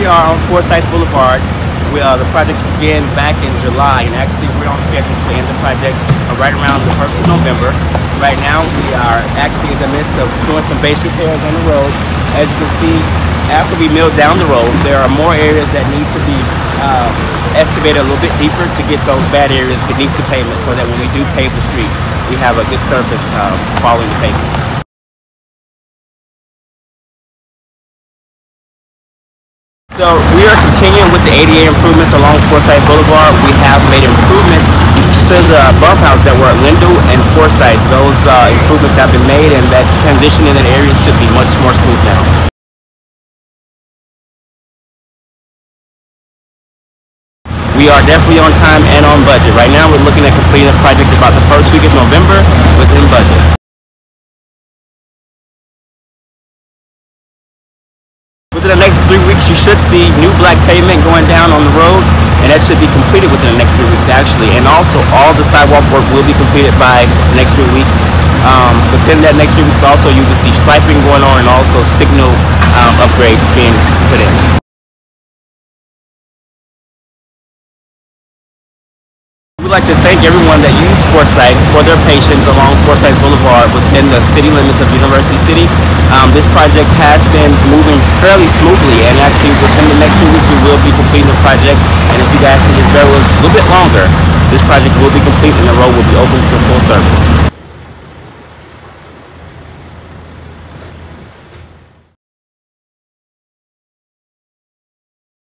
are on Forsyth Boulevard. The project began back in July, and actually we're on schedule to end the project right around the 1st of November. Right now we are actually in the midst of doing some base repairs on the road. As you can see, after we milled down the road, there are more areas that need to be excavated a little bit deeper to get those bad areas beneath the pavement, so that when we do pave the street, we have a good surface following the pavement. So we are continuing with the ADA improvements along Forsyth Boulevard. We have made improvements to the bump house that were at Lindell and Forsyth. Those improvements have been made, and that transition in that area should be much more smooth now. We are definitely on time and on budget. Right now we're looking at completing the project about the first week of November within budget. Within the next 3 weeks, you should see new black pavement going down on the road, and that should be completed within the next 3 weeks actually. And also all the sidewalk work will be completed by the next 3 weeks. Within that next 3 weeks also, you will see striping going on and also signal upgrades being put in. We'd like to thank everyone that used Forsyth for their patience along Forsyth Boulevard within the city limits of University City. This project has been moving fairly smoothly, and actually within the next 2 weeks we will be completing the project. And if you guys can just bear with us a little bit longer, this project will be complete and the road will be open to full service.